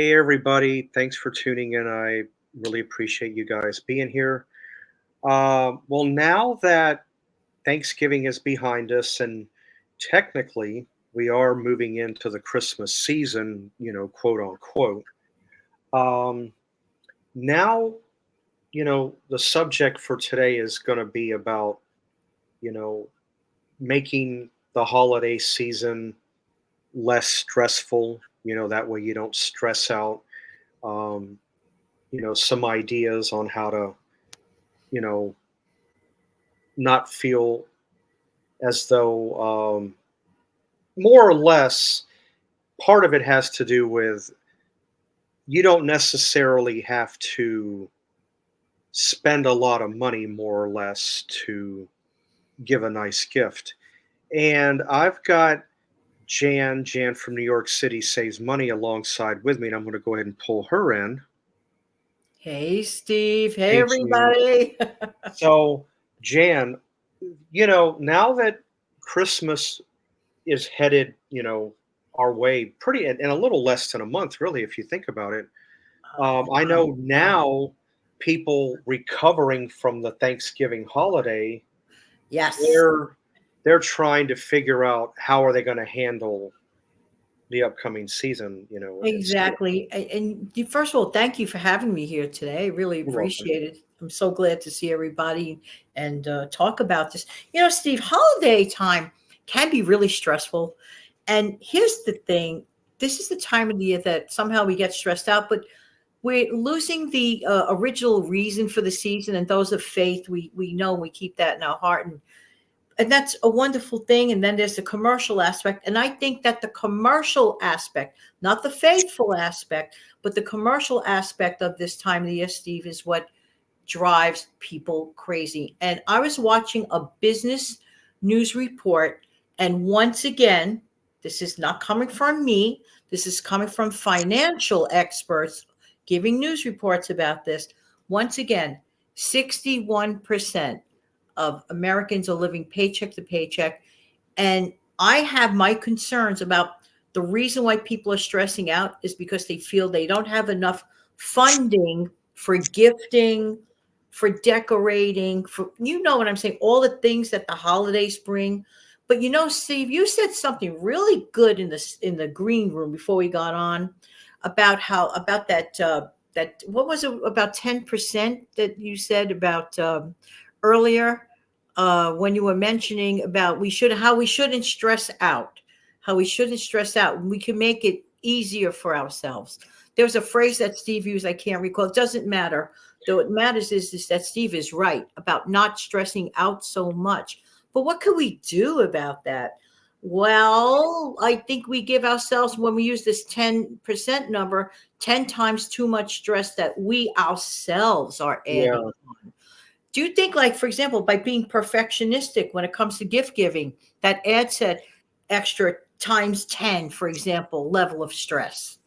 Hey, everybody. Thanks for tuning in. I really appreciate you guys being here. Well, now that Thanksgiving is behind us, and technically we are moving into the Christmas season, quote unquote, um, now, the subject for today is going to be about, you know, making the holiday season less stressful. That way you don't stress out. Um, some ideas on how to, you know, not feel as though, more or less, part of it has to do with you don't necessarily have to spend a lot of money, more or less, to give a nice gift. And I've got Jan from New York City Saves Money alongside with me, and I'm going to go ahead and pull her in. Hey, Steve. Hey, Hey, Jan. everybody. So, Jan, now that Christmas is headed, our way pretty in a little less than a month, really, if you think about it. I Um, know now people recovering from the Thanksgiving holiday, yes, they're trying to figure out how are they going to handle the upcoming season, and so exactly. First of all, thank you for having me here today. I really you're welcome. appreciate it. I'm so glad to see everybody and talk about this. Steve, holiday time can be really stressful. And here's the thing, this is the time of the year that somehow we get stressed out, but we're losing the original reason for the season and those of faith. We know we keep that in our heart. And that's a wonderful thing. And then there's the commercial aspect, and I think that the commercial aspect, not the faithful aspect, but the commercial aspect of this time of the year, Steve, is what drives people crazy. And I was watching a business news report, and once again, this is not coming from me, this is coming from financial experts giving news reports about this. Once again, 61% of Americans are living paycheck to paycheck. And I have my concerns about the reason why people are stressing out is because they feel they don't have enough funding for gifting, for decorating, for what I'm saying, all the things that the holidays bring. But Steve, you said something really good in the green room before we got on about how about that what was it, about 10% that you said about earlier, when you were mentioning about how we shouldn't stress out, we can make it easier for ourselves. There was a phrase that Steve used, I can't recall, it doesn't matter. Though it matters is that Steve is right about not stressing out so much. But what can we do about that? Well, I think we give ourselves, when we use this 10% number, 10 times too much stress that we ourselves are adding Yeah. on. Do you think, like, for example, by being perfectionistic when it comes to gift giving, that adds that extra times 10, for example, level of stress?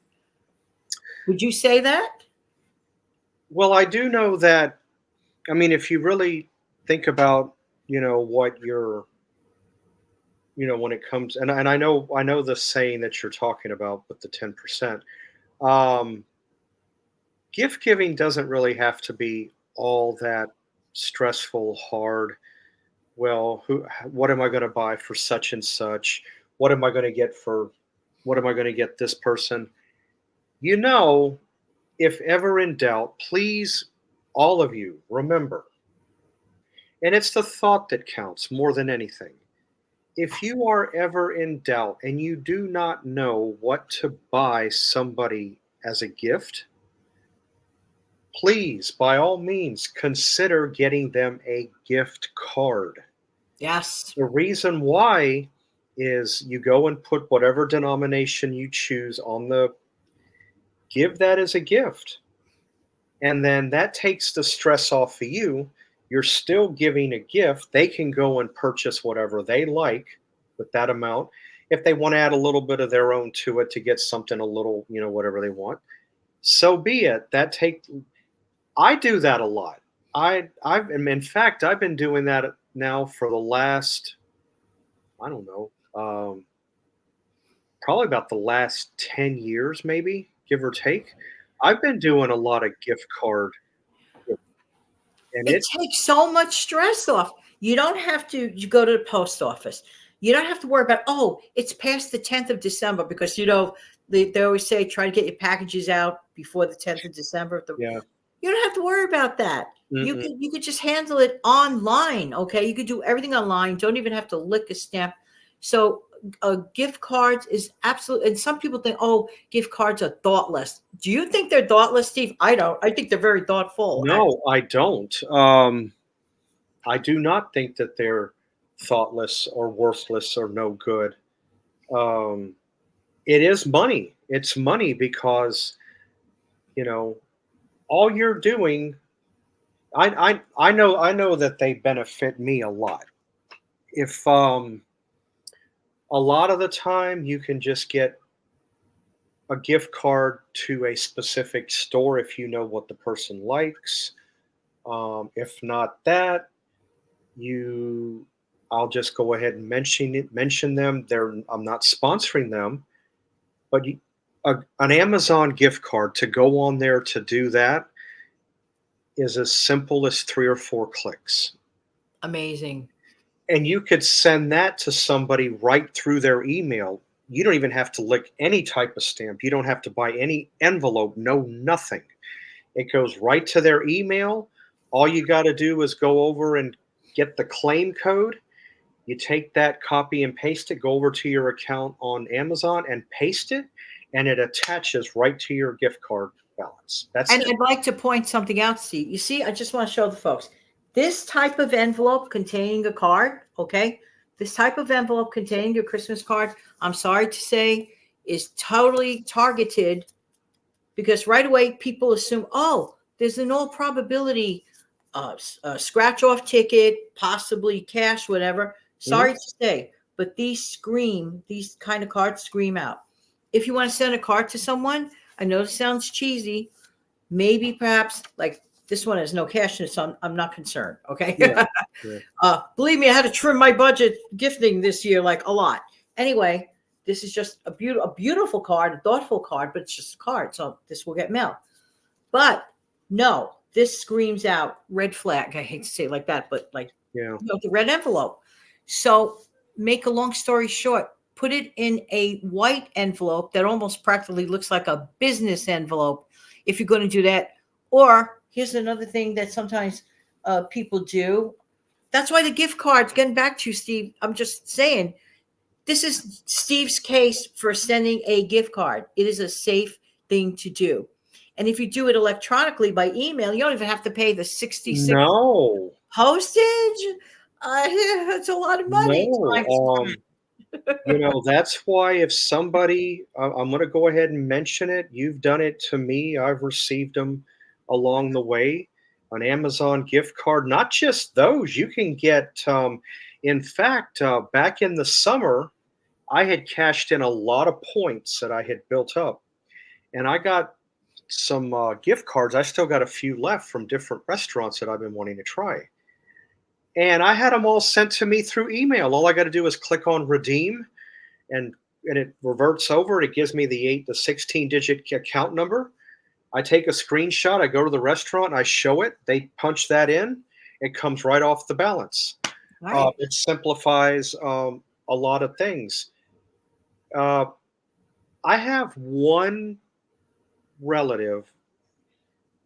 Would you say that? Well, I do know that. I mean, if you really think about, what you're, when it comes, and I know the saying that you're talking about with the 10%. Um, Gift giving doesn't really have to be all that stressful, hard. Well, what am I going to buy for such and such? What am I going to get for what am I going to get this person? You know, if ever in doubt, please, all of you, remember, and it's the thought that counts more than anything. If you are ever in doubt and you do not know what to buy somebody as a gift, please, by all means, consider getting them a gift card. Yes. The reason why is you go and put whatever denomination you choose on the give that as a gift. And then that takes the stress off of you. You're still giving a gift. They can go and purchase whatever they like with that amount. If they want to add a little bit of their own to it to get something a little, whatever they want, so be it. I do that a lot. In fact, I've been doing that now for the last, I don't know, probably about the last 10 years, maybe, give or take. I've been doing a lot of gift card, and It it takes so much stress off. You don't have to you go to the post office. You don't have to worry about, oh, it's past the 10th of December because, they always say try to get your packages out before the 10th of December. yeah. You don't have to worry about that. Mm-mm. You could just handle it online. Okay. You could do everything online. Don't even have to lick a stamp. So gift cards is absolute. And some people think, oh, gift cards are thoughtless. Do you think they're thoughtless, Steve? I don't. I think they're very thoughtful. No, I don't. I do not think that they're thoughtless or worthless or no good. Um, it is money. It's money because you know all you're doing. I know that they benefit me a lot. If a lot of the time you can just get a gift card to a specific store if you know what the person likes. If not that, you I'll just go ahead and mention them. I'm not sponsoring them, but an Amazon gift card to go on there to do that is as simple as 3 or 4 clicks. Amazing. And you could send that to somebody right through their email. You don't even have to lick any type of stamp. You don't have to buy any envelope, no nothing. It goes right to their email. All you got to do is go over and get the claim code. You take that, copy and paste it, go over to your account on Amazon and paste it, and it attaches right to your gift card balance. That's And it. I'd like to point something out, Steve. You see, I just want to show the folks this type of envelope containing a card, okay? This type of envelope containing your Christmas card, I'm sorry to say, is totally targeted because right away people assume, oh, there's an all probability scratch off ticket, possibly cash, whatever. Mhm. Sorry to say, but these kind of cards scream out. If you want to send a card to someone, I know this sounds cheesy, maybe perhaps like this one has no cash in it, so I'm not concerned. Okay. Yeah, yeah, Believe me, I had to trim my budget gifting this year, like a lot. Anyway, this is just a beautiful card, a thoughtful card, but it's just a card. So this will get mailed. But no, this screams out red flag. I hate to say it like that, but like, yeah. the red envelope. So make a long story short, put it in a white envelope that almost practically looks like a business envelope if you're going to do that. Or here's another thing that sometimes people do. That's why the gift cards, getting back to you, Steve, I'm just saying, this is Steve's case for sending a gift card. It is a safe thing to do. And if you do it electronically by email, you don't even have to pay the 66 No, postage. It's a lot of money. no. That's why if somebody, I'm going to go ahead and mention it. You've done it to me. I've received them along the way. An Amazon gift card, not just those. You can get, in fact, back in the summer, I had cashed in a lot of points that I had built up, and I got some gift cards. I still got a few left from different restaurants that I've been wanting to try. And I had them all sent to me through email. All I got to do is click on redeem, and it reverts over. It gives me the 16-digit account number. I take a screenshot. I go to the restaurant. I show it. They punch that in. It comes right off the balance. Right. It simplifies a lot of things. Uh, I have one relative.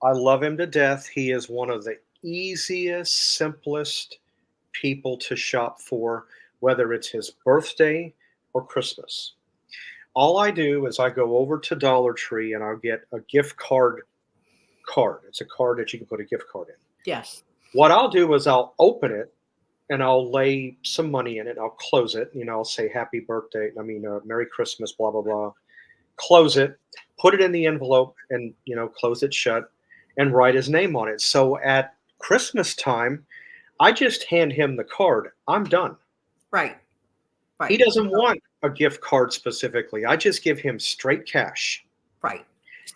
I love him to death. He is one of the easiest, simplest people to shop for, whether it's his birthday or Christmas. All I do is I go over to Dollar Tree and I'll get a gift card card. It's a card that you can put a gift card in. Yes. What I'll do is I'll open it and I'll lay some money in it. I'll close it. I'll say happy birthday. Merry Christmas, blah, blah, blah. Close it, put it in the envelope and, close it shut and write his name on it. So at Christmas time, I just hand him the card. I'm done. Right. He Right. doesn't want a gift card specifically. I just give him straight cash. Right.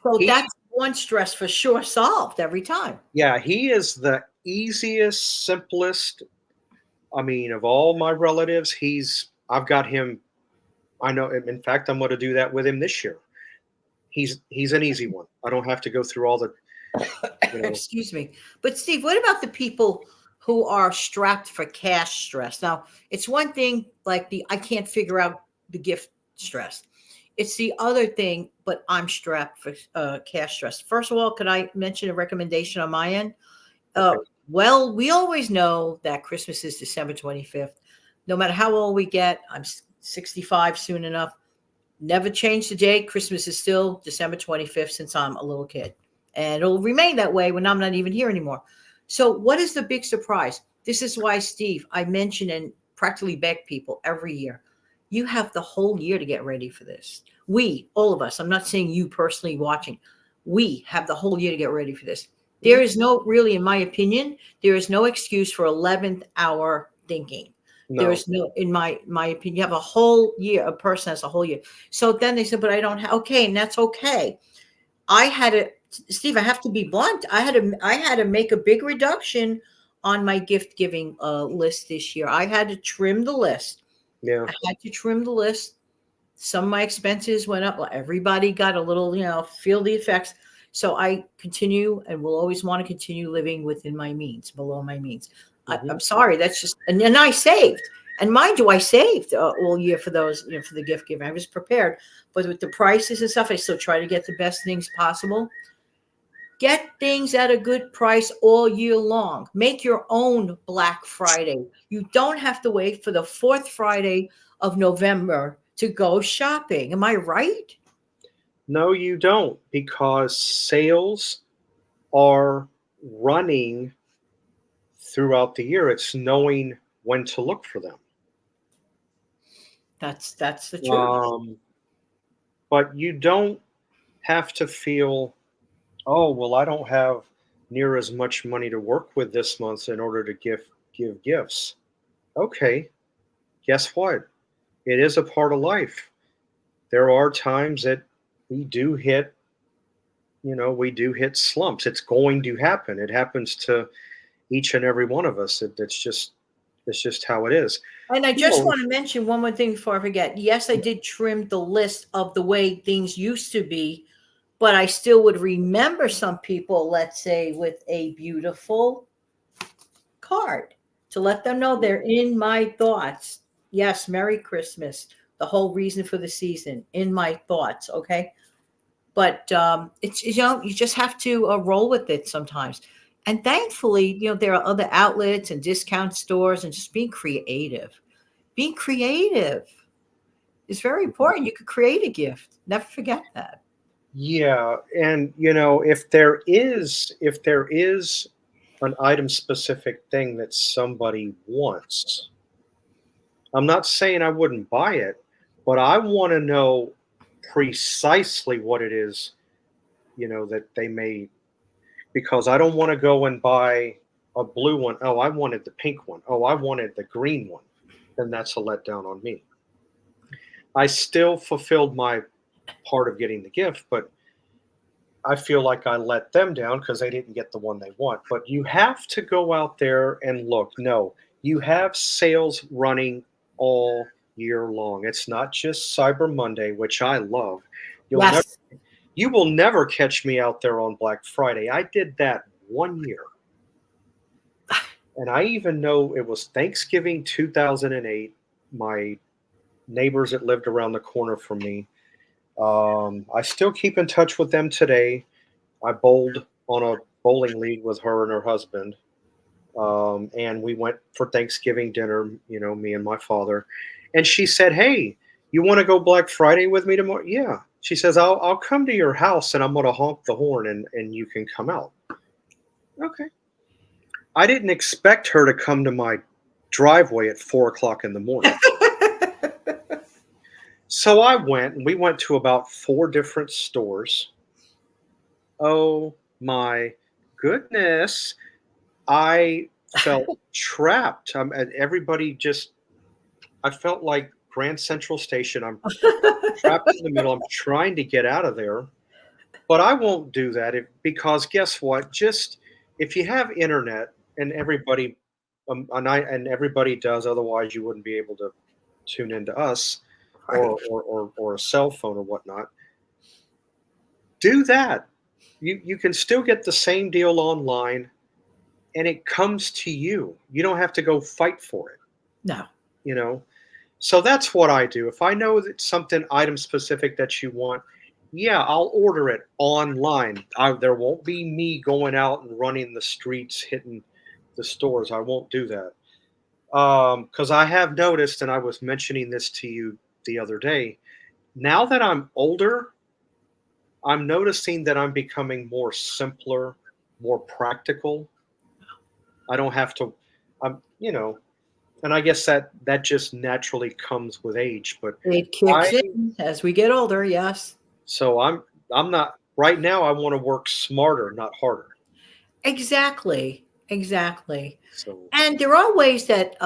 So He that's one stress for sure solved every time. Yeah, he is the easiest, simplest. Of all my relatives, I've got him. I know, in fact, I'm going to do that with him this year. he's an easy one. I don't have to go through all the, you know. Excuse me. But Steve, what about the people who are strapped for cash stress? Now, it's one thing like the I can't figure out the gift stress. It's the other thing, but I'm strapped for cash stress. First of all, could I mention a recommendation on my end? Okay. Well, we always know that Christmas is December 25th. No matter how old we get, I'm 65 soon enough. Never change the date. Christmas is still December 25th since I'm a little kid. And it'll remain that way when I'm not even here anymore. So, what is the big surprise? This is why, Steve, I mention and practically beg people every year you have the whole year to get ready for this. We, all of us, I'm not saying you personally watching, we have the whole year to get ready for this. There is no, really, in my opinion, there is no excuse for 11th hour thinking. There No. is no, in my opinion, you have a whole year. A person has a whole year. So then they said, but I don't have. Okay, and that's okay. I had to, Steve. I have to be blunt. I had to make a big reduction on my gift giving list this year. I had to trim the list. Yeah. I had to trim the list. Some of my expenses went up. Well, everybody got a little, feel the effects. So I continue and will always want to continue living within my means, below my means. Hmm. I'm sorry. That's just, and then I saved. And mind you, I saved all year for those, for the gift giving. I was prepared. But with the prices and stuff, I still try to get the best things possible. Get things at a good price all year long. Make your own Black Friday. You don't have to wait for the fourth Friday of November to go shopping. Am I right? No, you don't, because sales are running throughout the year. It's knowing when to look for them. That's the truth. Um, but you don't have to feel, oh, well, I don't have near as much money to work with this month in order to give gifts. Okay, guess what? It is a part of life. There are times that we do hit, we do hit slumps. It's going to happen. It happens to each and every one of us. It's just how it is. And I just No, want to mention one more thing before I forget. Yes, I did trim the list of the way things used to be, but I still would remember some people, let's say, with a beautiful card to let them know they're in my thoughts. Yes, Merry Christmas. The whole reason for the season in my thoughts. Okay. But it's, you just have to roll with it sometimes. And thankfully, there are other outlets and discount stores and just being creative. Being creative is very important. You could create a gift. Never forget that. yeah, and if there is an item specific thing that somebody wants, I'm not saying I wouldn't buy it, but I want to know precisely what it is, that they may, because I don't want to go and buy a blue one. Oh, I wanted the pink one. Oh, I wanted the green one. Then that's a letdown on me. I still fulfilled my part of getting the gift, but I feel like I let them down because they didn't get the one they want. But you have to go out there and look. No, you have sales running all year long. It's not just Cyber Monday, which I love. You'll never Yes. you will never catch me out there on Black Friday. I did that one year. And I even know it was Thanksgiving 2008. My neighbors that lived around the corner from me, I still keep in touch with them today. I bowled on a bowling league with her and her husband. And we went for Thanksgiving dinner, me and my father. And she said, "Hey, you want to go Black Friday with me tomorrow?" Yeah. She says, I'll come to your house and I'm going to honk the horn and you can come out. Okay. I didn't expect her to come to my driveway at 4 o'clock in the morning. So I went, and we went to about four different stores. Oh my goodness. I felt trapped. And everybody just, I felt like Grand Central Station. I'm trapped in the middle. I'm trying to get out of there, but I won't do that because guess what? Just if you have internet and everybody, and everybody does, otherwise you wouldn't be able to tune into us Right. or a cell phone or whatnot. Do that. You can still get the same deal online, and it comes to you. You don't have to go fight for it, No. you know? So that's what I do. If I know that something item specific that you want, yeah, I'll order it online. There won't be me going out and running the streets, hitting the stores. I won't do that. Because I have noticed, and I was mentioning this to you the other day, now that I'm older, I'm noticing that I'm becoming more simpler, more practical. I don't have to, and I guess that just naturally comes with age. But It I kicks in as we get older, yes. So I'm not right now. I want to work smarter, not harder. Exactly, exactly. So And there are ways that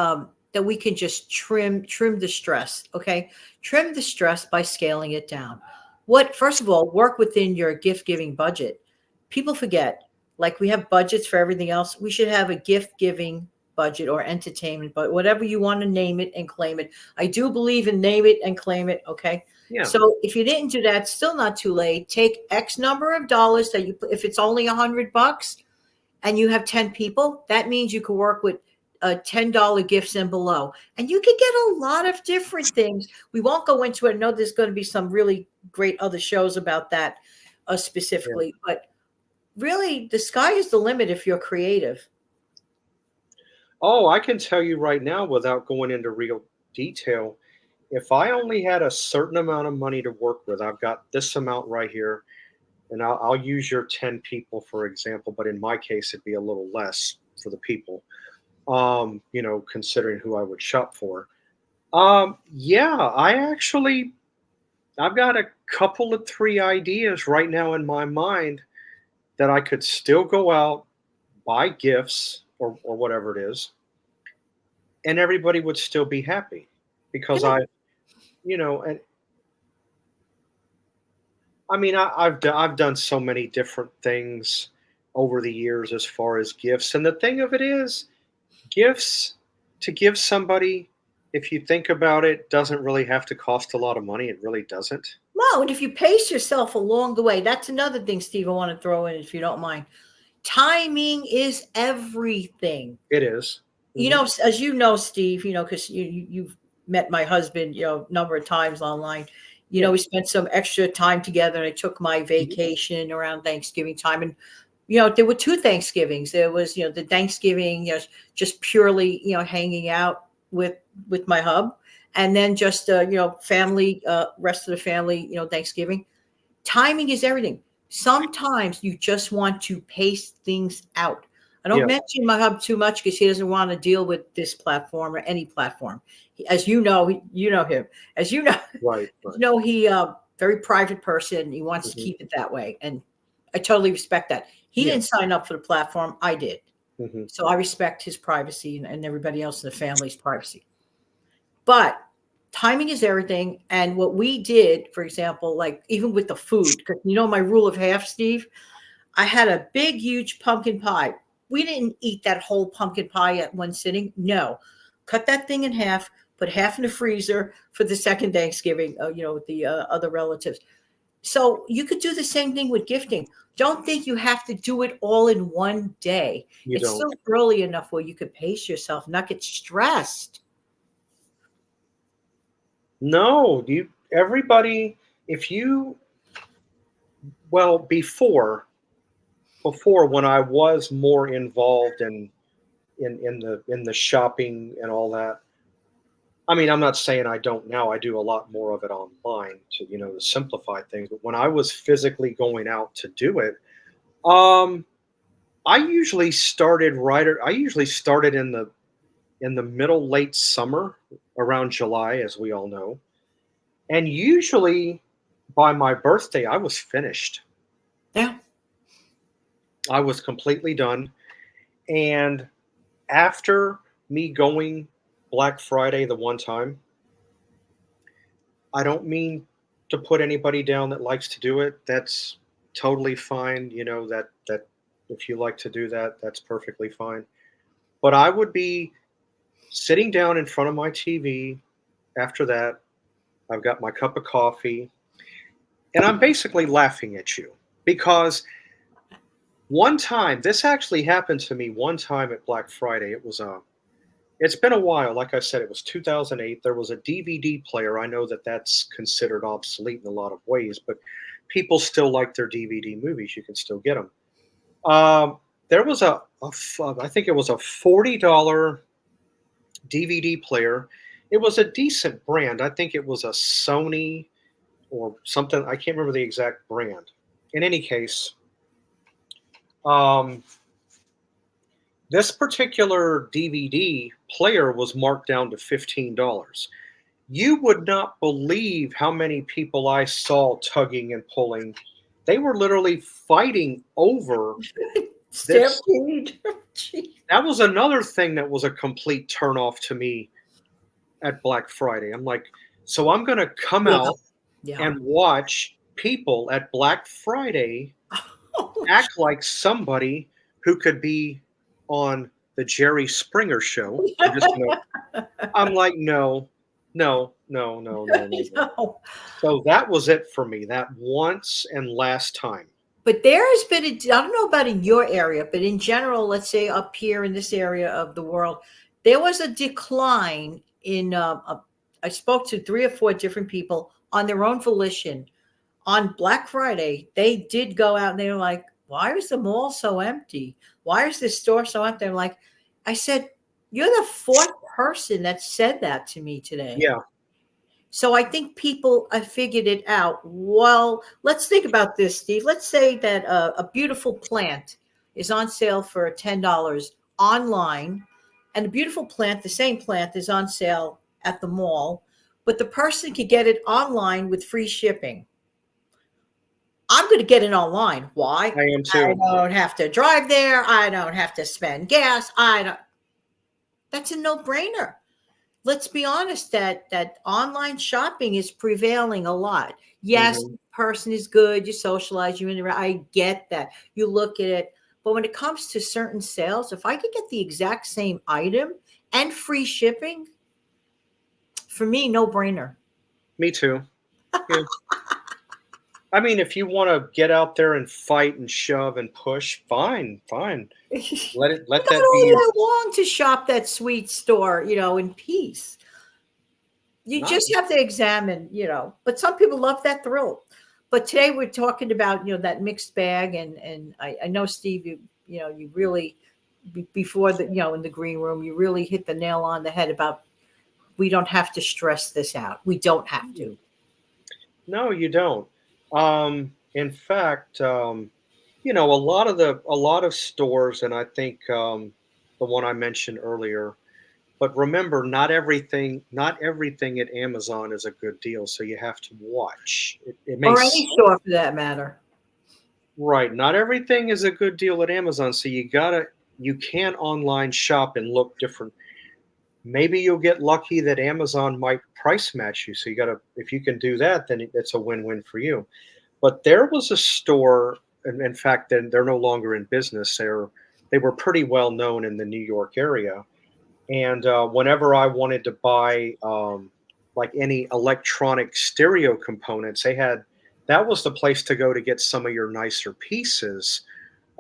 that we can just trim the stress. Okay, trim the stress by scaling it down. What first of all, work within your gift giving budget. People forget, like we have budgets for everything else. We should have a gift giving budget or entertainment, but whatever you want to name it and claim it. I do believe in name it and claim it. Okay. yeah, So if you didn't do that, still not too late. Take X number of dollars that you put, if it's only $100 and you have 10 people, that means you can work with $10 gifts and below. And you can get a lot of different things. We won't go into it. I know there's going to be some really great other shows about that yeah. specifically, but really the sky is the limit if you're creative. Oh, I can tell you right now, without going into real detail, if I only had a certain amount of money to work with, I've got this amount right here, and I'll use your 10 people for example, but in my case, it'd be a little less for the people. Considering who I would shop for. Yeah, I've got a couple of three ideas right now in my mind that I could still go out, buy gifts or whatever it is, and everybody would still be happy because Yeah. and I mean, I've done so many different things over the years as far as gifts, and the thing of it is, gifts to give somebody, if you think about it, doesn't really have to cost a lot of money. It really doesn't. No, and if you pace yourself along the way, that's another thing, Steve, I want to throw in if you don't mind. Timing is everything. It is. You Mhm. know, as you know, Steve, because you've met my husband, a number of times online. Yeah. We spent some extra time together, and I took my Mhm. vacation around Thanksgiving time, and there were two Thanksgivings. There was the Thanksgiving, just purely hanging out with my hub, and then just family, rest of the family, Thanksgiving. Timing is everything. Sometimes you just want to pace things out. I don't Yeah. mention my hub too much because he doesn't want to deal with this platform or any platform. As you know, you know him. As you know, Right. Right. he very private person. He wants to Mhm. keep it that way, and I totally respect that. He Yeah. didn't sign up for the platform. I did, Mhm. so I respect his privacy and everybody else in the family's privacy. But timing is everything. And what we did, for example, like even with the food, because my rule of half, Steve, I had a big, huge pumpkin pie. We didn't eat that whole pumpkin pie at one sitting. No, cut that thing in half, put half in the freezer for the second Thanksgiving, with the other relatives. So you could do the same thing with gifting. Don't think you have to do it all in one day. You It's don't. still early enough where you could pace yourself, not get stressed. No, everybody, if you well, before when I was more involved in the shopping and all that. I mean, I'm not saying I don't now. I do a lot more of it online to simplify things. But when I was physically going out to do it, um, I usually started in the middle late summer, around July, as we all know, and usually by my birthday I was finished. Yeah. I was completely done, and after me going Black Friday the one time, I don't mean to put anybody down that likes to do it. That's totally fine. That if you like to do that, that's perfectly fine. But I would be sitting down in front of my TV after that. I've got my cup of coffee, and I'm basically laughing at you. because one time, this actually happened to me one time at Black Friday. It's been a while. Like I said, it was 2008. There was a DVD player. I know that that's considered obsolete in a lot of ways, but people still like their DVD movies. You can still get them. There was I think it was a $40 DVD player. It was a decent brand. I think it was a Sony or something. I can't remember the exact brand. In any case, um, this particular DVD player was marked down to $15. You would not believe how many people I saw tugging and pulling. They were literally fighting over this. Stampede. Gee. That was another thing that was a complete turnoff to me at Black Friday. I'm like, so I'm going to come Yeah. out Yeah. and watch people at Black Friday act like somebody who could be on the Jerry Springer show. I'm like, no, no, no, no, no, no, no. No. So that was it for me. That once and last time. But there has been, I don't know about in your area, but in general, let's say up here in this area of the world, there was a decline in, I spoke to 3 or 4 different people on their own volition. On Black Friday, they did go out and they were like, why is the mall so empty? Why is this store so empty? I'm like, I said, you're the 4th person that said that to me today. Yeah. So I think people have figured it out. Well, let's think about this, Steve. Let's say that a beautiful plant is on sale for $10 online, and a beautiful plant, the same plant, is on sale at the mall, but the person could get it online with free shipping. I'm going to get it online. Why? I am too. I don't have to drive there. I don't have to spend gas. That's a no-brainer. Let's be honest that online shopping is prevailing a lot. Yes, Mhm. person is good. You socialize, you interact. I get that. You look at it. But when it comes to certain sales, if I could get the exact same item and free shipping, for me, no brainer. Me too. Yeah. I mean, if you want to get out there and fight and shove and push, fine, fine. Let You that got all be. year long to shop that sweet store, in peace. You Not, just have to examine, but some people love that thrill. But today we're talking about, that mixed bag. And I know, Steve, you really, before the, in the green room, you really hit the nail on the head about we don't have to stress this out. We don't have to. no, you don't. In fact, a lot of stores, and I think the one I mentioned earlier. But remember, not everything at Amazon is a good deal. So you have to watch. It Or makes any store for that matter. right. Not everything is a good deal at Amazon. So you can online shop and look different. Maybe you'll get lucky that Amazon might price match you. So if you can do that, then it's a win-win for you. But there was a store, and in fact, then they're no longer in business. They were pretty well known in the New York area. And whenever I wanted to buy like any electronic stereo components, that was the place to go to get some of your nicer pieces.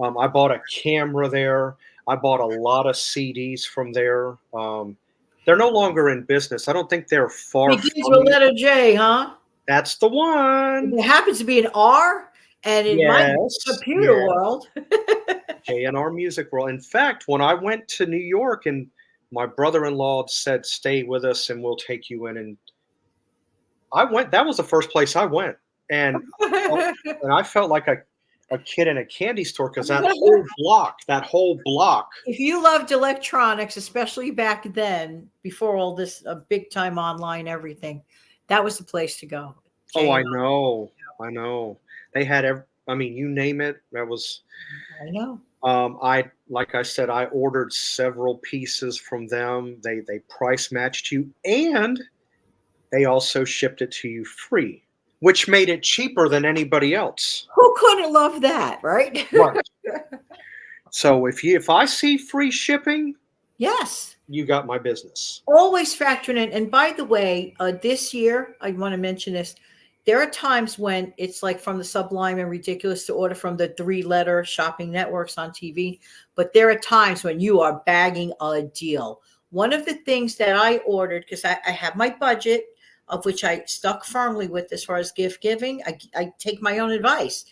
I bought a camera there. I bought a lot of CDs from there. They're no longer in business. I don't think they're far Begins from with you. letter J, huh? That's the one. It happens to be an R, and in my Yes, computer yes. world. JNR Music World. In fact, when I went to New York and my brother-in-law said, "Stay with us and we'll take you in," and I went. That was the first place I went, and I felt like a kid in a candy store because that whole block. If you loved electronics, especially back then, before all this big time online everything, that was the place to go. Oh, I JNR. know, I know. They had I mean, you name it. That was. I know. Like I said, I ordered several pieces from them. They price matched you, and they also shipped it to you free, which made it cheaper than anybody else. Who couldn't love that, right? Right. So if I see free shipping, Yes. you got my business. Always factoring in. And by the way, this year, I want to mention this. there are times when it's like from the sublime and ridiculous to order from the three-letter shopping networks on TV, but there are times when you are bagging a deal. One of the things that I ordered, because I have my budget, of which I stuck firmly with as far as gift giving, I take my own advice.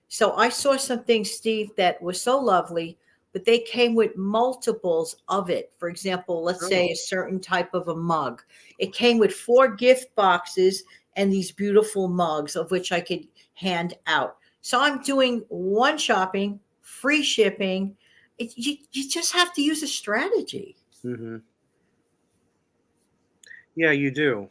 So I saw some things, Steve, that was so lovely, but they came with multiples of it. For example, let's say Oh, a certain type of a mug. It came with 4 gift boxes and these beautiful mugs of which I could hand out. So I'm doing one shopping, free shipping. You just have to use a strategy. hmm, yeah, you do.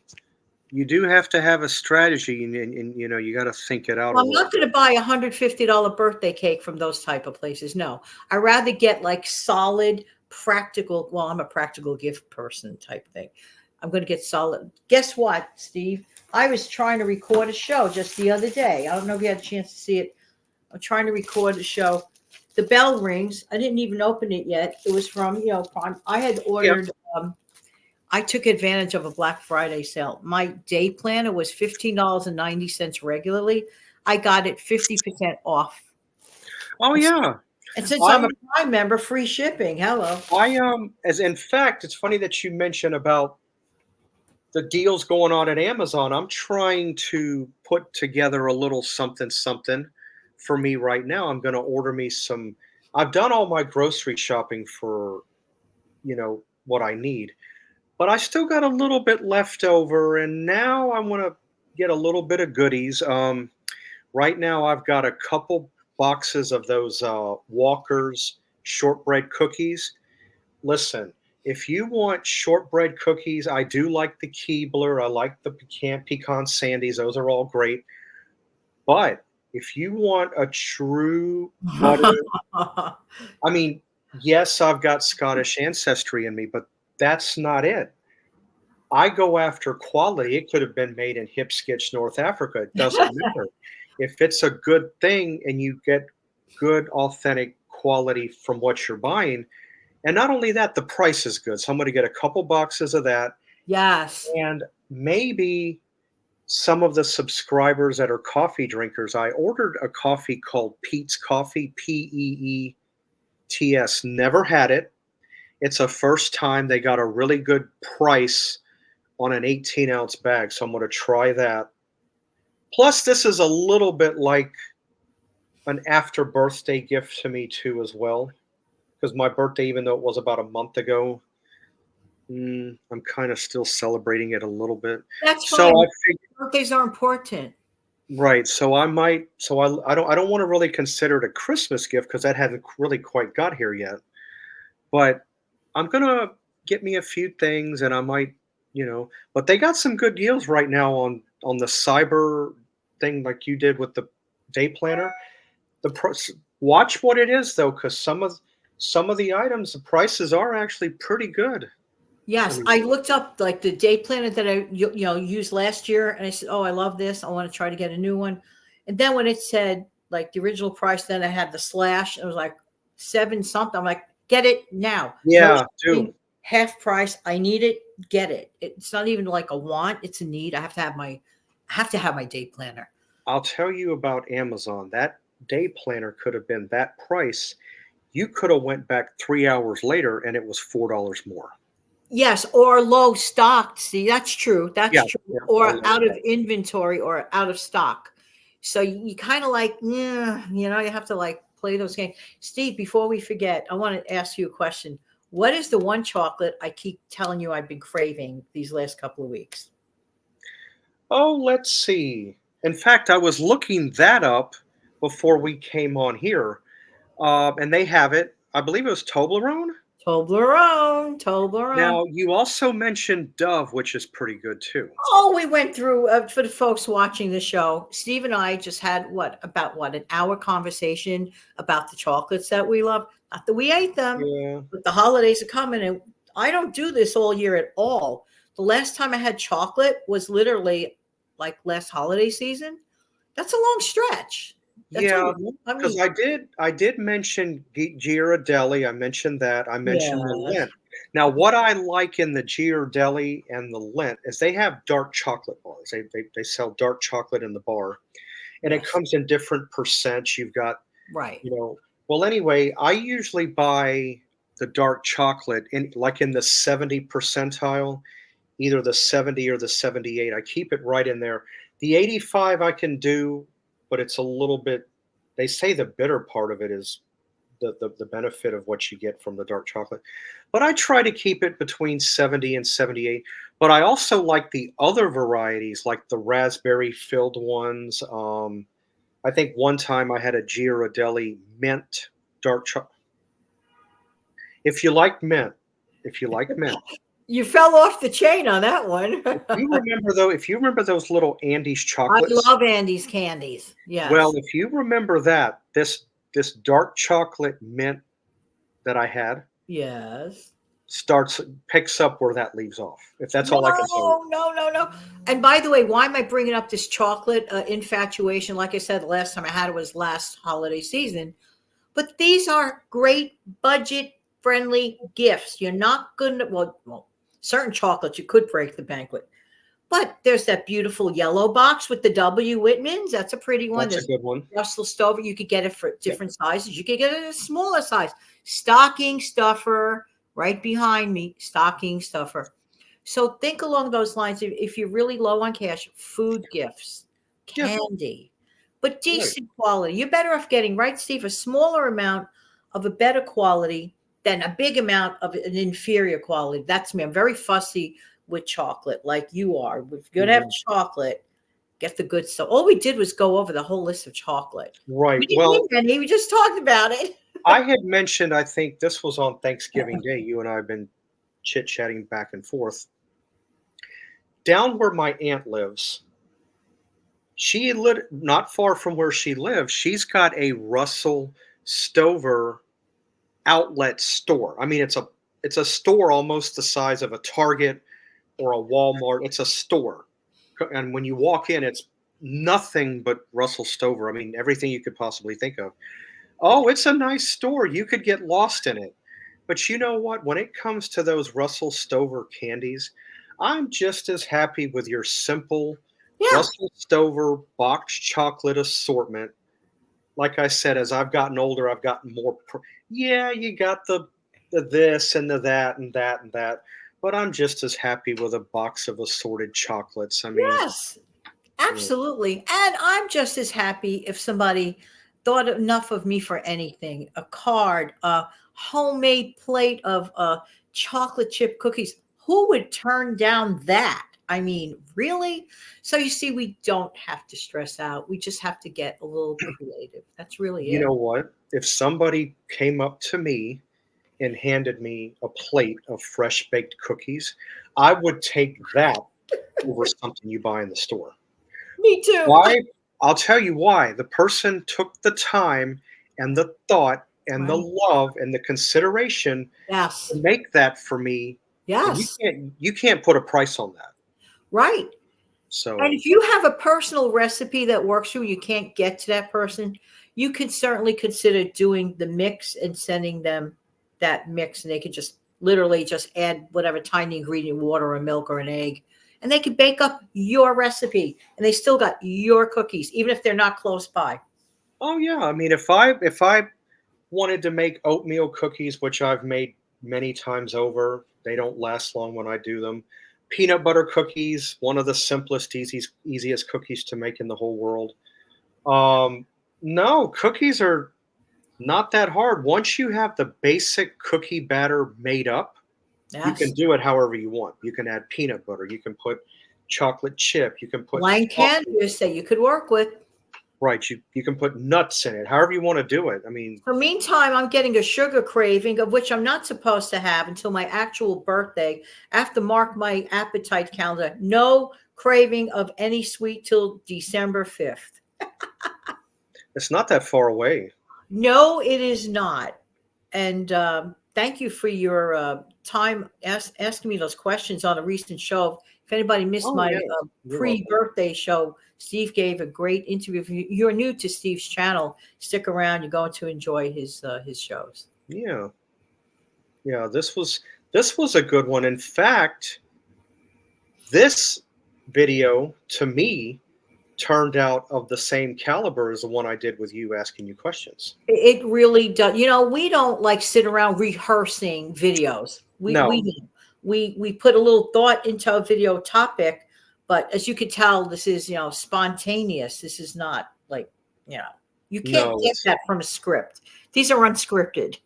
You do have to have a strategy, and you know you got to think it out a Well, I'm little not going bit. to buy $150 birthday cake from those type of places. No, I rather get like solid, practical. Well, I'm a practical gift person type thing. I'm going to get solid. Guess what, Steve? I was trying to record a show just the other day. I don't know if you had a chance to see it. I'm trying to record a show. The bell rings. I didn't even open it yet. It was from, Prime. I had Yeah. ordered. I took advantage of a Black Friday sale. My day planner was $15.90 regularly. I got it 50% off. Oh And yeah. since I I'm a Prime member, free shipping. Hello. as in fact, it's funny that you mentioned about the deals going on at Amazon. I'm trying to put together a little something something for me right now. I'm going to order me some. I've done all my grocery shopping for, what I need, but I still got a little bit left over, and now I want to get a little bit of goodies. Right now, I've got a couple boxes of those Walker's shortbread cookies. Listen, if you want shortbread cookies, I do like the Keebler. I like the pecan sandies. Those are all great. But if you want a true butter, I mean, yes, I've got Scottish ancestry in me, but that's not it. I go after quality. It could have been made in Hipskitch, North Africa. It doesn't matter. If it's a good thing and you get good, authentic quality from what you're buying, and not only that, the price is good. So I'm going to get a couple boxes of that, Yes. and maybe some of the subscribers that are coffee drinkers. I ordered a coffee called Peet's Coffee, Peets. Never had it. It's a first time. They got a really good price on an 18-ounce bag, so I'm going to try that. Plus, this is a little bit like an after birthday gift to me too, as well, because my birthday, even though it was about a month ago, I'm kind of still celebrating it a little bit. That's So I fine. figured, Birthdays are important. right. So I might. So I don't want to really consider it a Christmas gift because that hasn't really quite got here yet. But I'm gonna get me a few things, and I might, But they got some good deals right now on the cyber thing, like you did with the day planner. The price. Watch what it is though, because some of the items, the prices are actually pretty good. I Yes, mean, I looked up like the day planner that I used last year, and I said, "Oh, I love this. I want to try to get a new one." And then when it said like the original price, then I had the slash. It was like 7 something. I'm like, "Get it now! No yeah, do. shipping, half price. I need it. Get it." It's not even like a want; it's a need. I have to have my day planner. I'll tell you about Amazon. That day planner could have been that price. You could have went back 3 hours later, and it was $4 more. Yes, or low stocked. See, that's true. That's Yeah, true. yeah, I Or love out of that. inventory or out of stock. So you kind of like, yeah, you have to like play those games. Steve, before we forget, I want to ask you a question. What is the one chocolate I keep telling you I've been craving these last couple of weeks? Oh, let's see. In fact, I was looking that up before we came on here, and they have it. I believe it was Toblerone. Toblerone, Toblerone. Now, you also mentioned Dove, which is pretty good too. Oh, we went through for the folks watching the show. Steve and I just had an hour conversation about the chocolates that we love. Not that we ate them, Yeah, but the holidays are coming, and I don't do this all year at all. The last time I had chocolate was literally like last holiday season. That's a long stretch. That's a yeah, I because mean, I did mention Ghirardelli. I mentioned that. I mentioned the yes. Lent. Now, what I like in the Ghirardelli and the Lindt is they have dark chocolate bars. They sell dark chocolate in the bar, and it Yes. comes in different percents. You've got, Right. you know, well, anyway, I usually buy the dark chocolate in the 70 percentile, either the 70 or the 78. I keep it right in there. The 85 I can do, but it's a little bit. They say the bitter part of it is the benefit of what you get from the dark chocolate. But I try to keep it between 70 and 78. But I also like the other varieties, like the raspberry filled ones. I think one time I had a Ghirardelli mint dark chocolate. If you like mint, if you like mint, You fell off the chain on that one. if you remember those little Andes I chocolates, love Andy's candies. well, Yes. if you remember that, this dark chocolate mint that I had Yes. starts picks up where that leaves off. If that's all I can tell you. No, no, no, no. And by the way, why am I bringing up this chocolate infatuation? Like I said, the last time I had it was last holiday season. But these are great budget friendly gifts. You're not going to, well, certain chocolates you could break the bank with. But there's that beautiful yellow box with the W. Whitman's. That's a pretty one. That's a There's good one. Russell Stover. You could get it for Yep. different sizes. You could get it in a smaller size. Stocking stuffer right behind me. Stocking stuffer. So think along those lines. If you're really low on cash, food gifts, Yeah, candy, but right. decent quality. You're better off getting, right, Steve, a smaller amount of a better quality than a big amount of an inferior quality. That's me. I'm very fussy with chocolate, like you are. If you're gonna have Mhm. chocolate, get the good stuff. All we did was go over the whole list of chocolate. We Right. didn't Well, need any. We just talked about it. I had mentioned, I think this was on Thanksgiving Day. You and I have been chit chatting back and forth. Down where my aunt lives, she lit not far from where she lives. She's got a Russell Stover outlet store. I mean, it's a store almost the size of a Target or a Walmart. It's a store, and when you walk in, it's nothing but Russell Stover. I mean, everything you could possibly think of. Oh, it's a nice store. You could get lost in it. But you know what? When it comes to those Russell Stover candies, I'm just as happy with your simple Yeah. Russell Stover box chocolate assortment. Like I said, as I've gotten older, I've gotten more. Yeah, you got the this and the that and that and that, but I'm just as happy with a box of assorted chocolates. I mean, Yes. yeah, Absolutely. And I'm just as happy if somebody thought enough of me for anything, a card, a homemade plate of chocolate chip cookies. Who would turn down that? I mean, really? So you see, we don't have to stress out. We just have to get a little creative. That's really you it. know what? If somebody came up to me and handed me a plate of fresh baked cookies, I would take that over something you buy in the store. Me too. Why? I'll tell you why. The person took the time and the thought and the Right. love and the consideration Yes. to make that for me, and Yes. you can't put a price on that. Right. And So, if you have a personal recipe that works for you, you can't get to that person, you can certainly consider doing the mix and sending them that mix. And they could just literally just add whatever tiny ingredient, water or milk or an egg, and they could bake up your recipe and they still got your cookies, even if they're not close by. oh yeah, I mean, if I wanted to make oatmeal cookies, which I've made many times over, they don't last long when I do them. Peanut butter cookies, one of the simplest, easiest cookies to make in the whole world. Um, no, cookies are not that hard. Once you have the basic cookie batter made up, you can Yes. do it however you want. You can add peanut butter, you can put chocolate chip, you can put Blank chocolate, canvas that you could work with. right, you can put nuts in it, however you want to do it. I mean, So meantime, I'm getting a sugar craving of which I'm not supposed to have until my actual birthday. I have to mark my appetite calendar. No craving of any sweet till December 5th. it's not that far away. No, it is not. And thank you for your time asking me those questions on a recent show. If anybody missed Oh my yeah, you're welcome. pre-birthday show, Steve gave a great interview. If you're new to Steve's channel, stick around. You're going to enjoy his shows. Yeah, yeah. This was a good one. In fact, this video to me turned out of the same caliber as the one I did with you asking you questions. It really does. You know, we don't like sit around rehearsing videos. No, We put a little thought into a video topic, but as you could tell, this is, you know, spontaneous. This is not like, you know, you can't no, get that from a script. These are unscripted.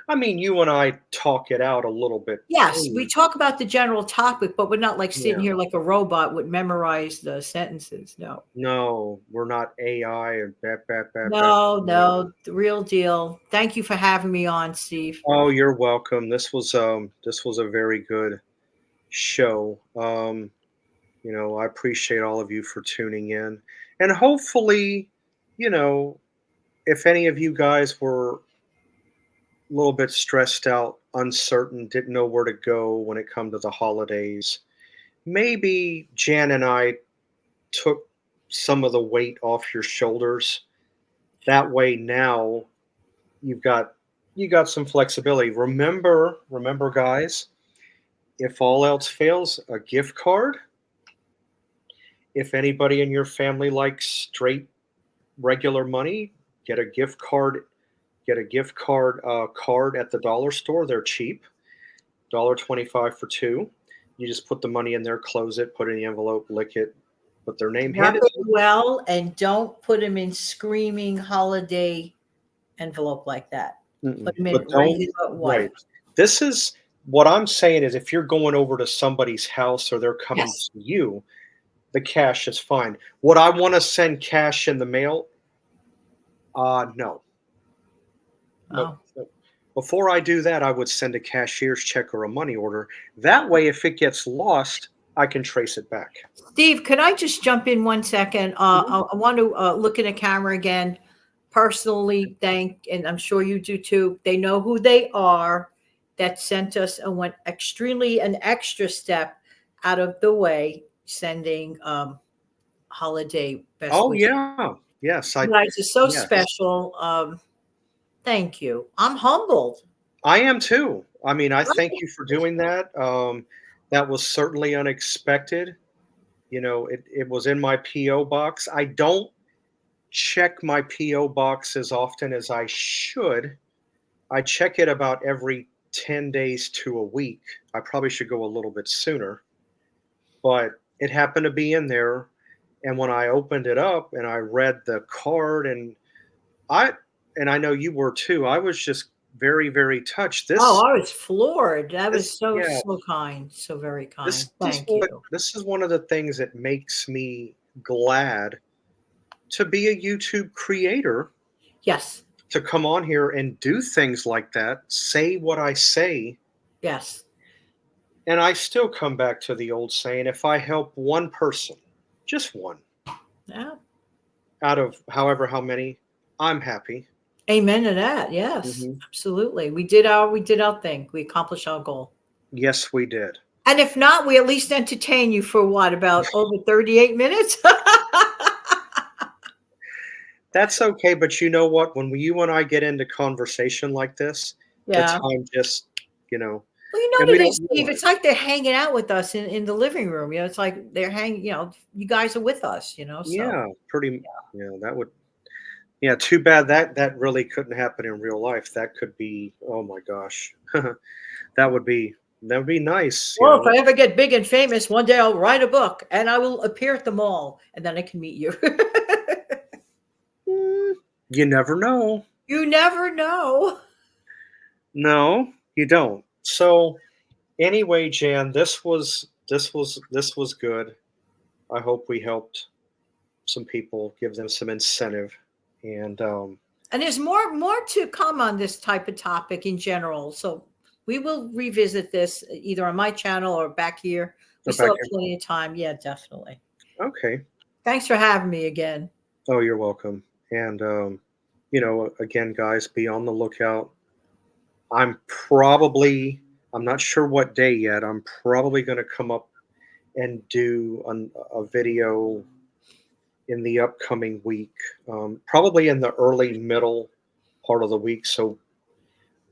I mean, you and I talk it out a little bit. Yes, we talk about the general topic, but we're not like sitting Yeah. here like a robot would memorize the sentences. No. No, we're not AI and No, the real deal. Thank you for having me on, Steve. Oh, you're welcome. This was a very good show. I appreciate all of you for tuning in. And hopefully, you know, if any of you guys were a little bit stressed out, uncertain, didn't know where to go when it come to the holidays, maybe Jan and I took some of the weight off your shoulders. That way now you've got you got some flexibility. Remember guys, if all else fails, a gift card. If anybody in your family likes straight regular money, get a gift card. Get a gift card at the dollar store. They're cheap. $1.25 for two. You just put the money in there, close it, put it in the envelope, lick it, put their name, hand Wrap it. it well and don't put them in screaming holiday envelope like that. Mm-mm. Put them in But don't regular right. white. This is what I'm saying is if you're going over to somebody's house or they're coming Yes. to you, the cash is fine. Would I want to send cash in the mail? No. But Oh. before I do that, I would send a cashier's check or a money order. That way, if it gets lost, I can trace it back. Steve, could I just jump in 1 second? I want to look in the camera again. Personally, and I'm sure you do too. They know who they are that sent us and went extremely an extra step out of the way, sending holiday best Oh wishes. yeah, yes, You guys are so yes, special. Thank you. I'm humbled. I am too. I mean, I thank you for doing that. That was certainly unexpected. It was in my PO box. I don't check my PO box as often as I should. I check it about every 10 days to a week. I probably should go a little bit sooner, but it happened to be in there. And when I opened it up and I read the card I and I know you were too, I was just very, very touched. Oh, I was floored. That was This so, yeah, so kind. So very kind. this is Thank what you. this is one of the things that makes me glad to be a YouTube creator, Yes. to come on here and do things like that, say what I say. Yes. And I still come back to the old saying, if I help one person, just one, Yeah. out of however how many, I'm happy. Amen to that. Yes, Mhm. absolutely. We did our thing. We accomplished our goal. Yes, we did. And if not, we at least entertain you for what, about over 38 minutes? That's okay, but you know what? When you and I get into conversation like this, the Yeah. time just, you know, Well, you know and what we it don't is, Steve. realize. It's like they're hanging out with us in the living room. You know, it's like they're hanging, you guys are with us, so Yeah, that would, yeah, too bad that really couldn't happen in real life. That could be, oh my gosh. That would be that would be nice, well, if I ever get big and famous, one day I'll write a book and I will appear at the mall and then I can meet you. Mm, you never know. You never know. No, you don't. So anyway, Jan, this was good. I hope we helped some people, give them some incentive. And And there's more to come on this type of topic in general. So we will revisit this either on my channel or back here. We go still back have plenty of time. Yeah, definitely. okay. Thanks for having me again. Oh, you're welcome. And again, guys, be on the lookout. I'm not sure what day yet. I'm probably going to come up and do a video in the upcoming week, probably in the early middle part of the week. So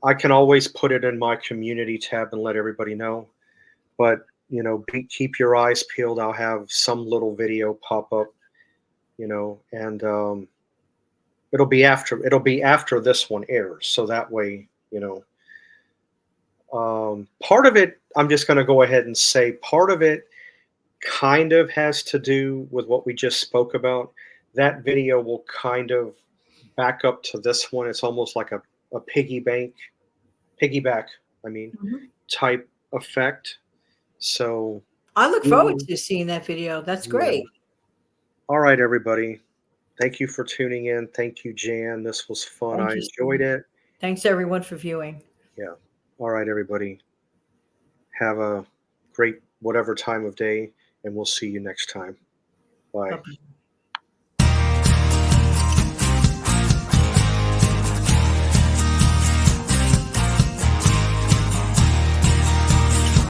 I can always put it in my community tab and let everybody know. But keep your eyes peeled. I'll have some little video pop up, and it'll be after this one airs, so that way, part of it. I'm just going to go ahead and say part of it kind of has to do with what we just spoke about. That video will kind of back up to this one. It's almost like a piggyback, I mean, Mhm. type effect. So, I look forward mm, to seeing that video. That's yeah. great. All right, everybody. Thank you for tuning in. Thank you, Jan. This was fun. Thank I you, enjoyed Steve. it. Thanks everyone for viewing. Yeah. All right, everybody. Have a great whatever time of day, and we'll see you next time. Bye. Bye-bye.